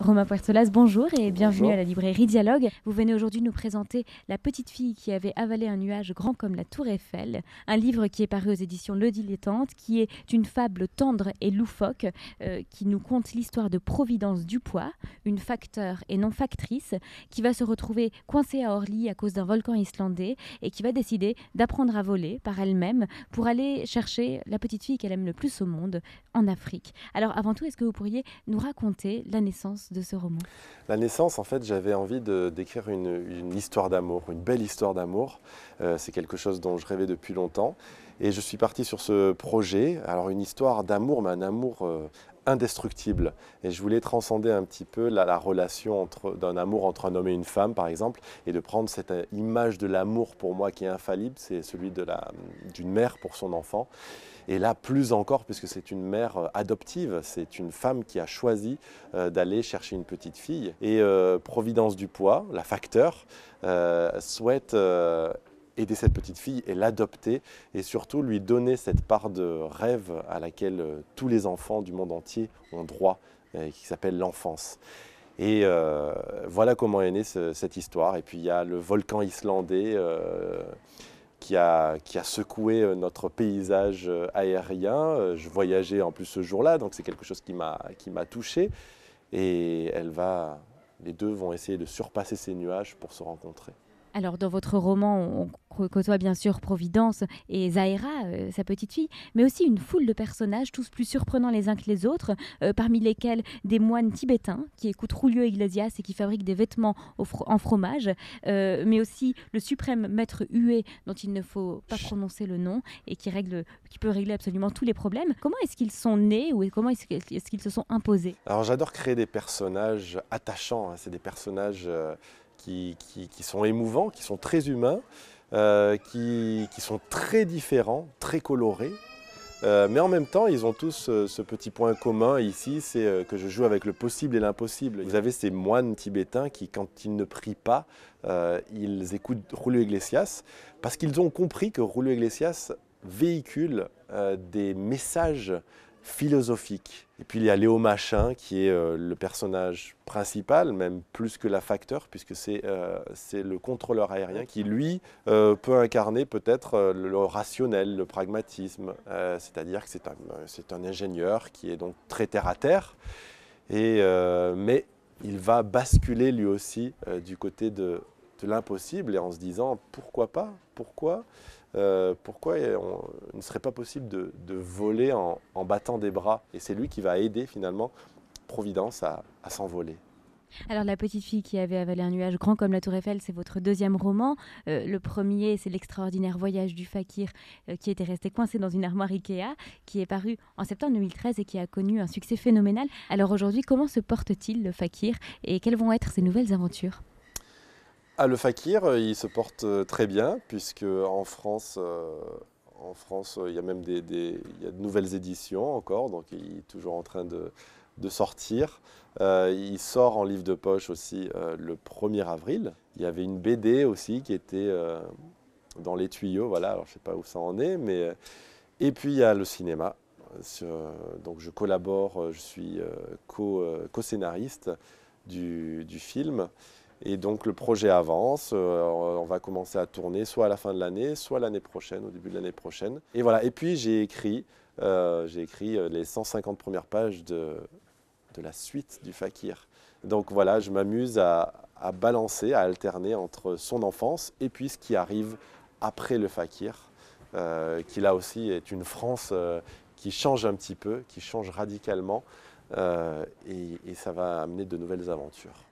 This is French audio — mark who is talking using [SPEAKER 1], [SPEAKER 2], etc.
[SPEAKER 1] Romain Puertolas, bonjour et bienvenue
[SPEAKER 2] Bonjour.
[SPEAKER 1] à la librairie Dialogue. Vous venez aujourd'hui nous présenter La petite fille qui avait avalé un nuage grand comme la tour Eiffel, un livre qui est paru aux éditions Le Dilettante, qui est une fable tendre et loufoque, qui nous conte l'histoire de Providence Dupois, une facteur et non factrice, qui va se retrouver coincée à Orly à cause d'un volcan islandais et qui va décider d'apprendre à voler par elle-même pour aller chercher la petite fille qu'elle aime le plus au monde, en Afrique. Alors avant tout, est-ce que vous pourriez nous raconter la naissance de ce roman?
[SPEAKER 2] La naissance, en fait, j'avais envie d'écrire une histoire d'amour, une belle histoire d'amour. C'est quelque chose dont je rêvais depuis longtemps. Et je suis parti sur ce projet. Alors, une histoire d'amour, mais un amour indestructible. Et je voulais transcender un petit peu la relation d'un amour entre un homme et une femme, par exemple, et de prendre cette image de l'amour pour moi qui est infaillible, c'est celui d'une mère pour son enfant. Et là, plus encore, puisque c'est une mère adoptive, c'est une femme qui a choisi d'aller chercher une petite fille. Et Providence Dupois, la facteur, souhaite aider cette petite fille et l'adopter et surtout lui donner cette part de rêve à laquelle tous les enfants du monde entier ont droit, qui s'appelle l'enfance. Et voilà comment est née cette histoire. Et puis il y a le volcan islandais qui a secoué notre paysage aérien. Je voyageais en plus ce jour-là, donc c'est quelque chose qui m'a touché. Et les deux vont essayer de surpasser ces nuages pour se rencontrer.
[SPEAKER 1] Alors, dans votre roman, on côtoie bien sûr Providence et Zahera, sa petite fille, mais aussi une foule de personnages, tous plus surprenants les uns que les autres, parmi lesquels des moines tibétains qui écoutent Julio Iglesias et qui fabriquent des vêtements en fromage, mais aussi le suprême maître hué, dont il ne faut pas prononcer le nom et qui peut régler absolument tous les problèmes. Comment est-ce qu'ils sont nés ou comment est-ce qu'ils se sont imposés?
[SPEAKER 2] Alors j'adore créer des personnages attachants, hein. C'est des personnages qui sont émouvants, qui sont très humains, qui sont très différents, très colorés. Mais en même temps, ils ont tous ce petit point commun ici, c'est que je joue avec le possible et l'impossible. Vous avez ces moines tibétains qui, quand ils ne prient pas, ils écoutent Julio Iglesias, parce qu'ils ont compris que Julio Iglesias véhicule des messages philosophique. Et puis il y a Léo Machin qui est le personnage principal, même plus que la facteur, puisque c'est le contrôleur aérien qui, lui, peut incarner peut-être le rationnel, le pragmatisme. C'est-à-dire que c'est un ingénieur qui est donc très terre-à-terre, mais il va basculer lui aussi du côté de l'impossible et en se disant pourquoi pas, pourquoi il ne serait pas possible de voler en battant des bras. Et c'est lui qui va aider finalement Providence à s'envoler.
[SPEAKER 1] Alors, La petite fille qui avait avalé un nuage grand comme la tour Eiffel, c'est votre deuxième roman. Le premier, c'est L'extraordinaire voyage du fakir qui était resté coincé dans une armoire Ikea, qui est paru en septembre 2013 et qui a connu un succès phénoménal. Alors aujourd'hui, comment se porte-t-il, le fakir, et quelles vont être ses nouvelles aventures?
[SPEAKER 2] Ah, le fakir, il se porte très bien, puisque en France, il y a même il y a de nouvelles éditions encore, donc il est toujours en train de sortir. Il sort en livre de poche aussi le 1er avril. Il y avait une BD aussi qui était dans les tuyaux, voilà, alors je ne sais pas où ça en est, mais... Et puis il y a le cinéma. Donc je collabore, je suis co-scénariste du film. Et donc le projet avance, on va commencer à tourner soit à la fin de l'année, soit l'année prochaine, au début de l'année prochaine. Et voilà, et puis j'ai écrit les 150 premières pages de la suite du Fakir. Donc voilà, je m'amuse à balancer, à alterner entre son enfance et puis ce qui arrive après le Fakir, qui là aussi est une France qui change un petit peu, qui change radicalement, et ça va amener de nouvelles aventures.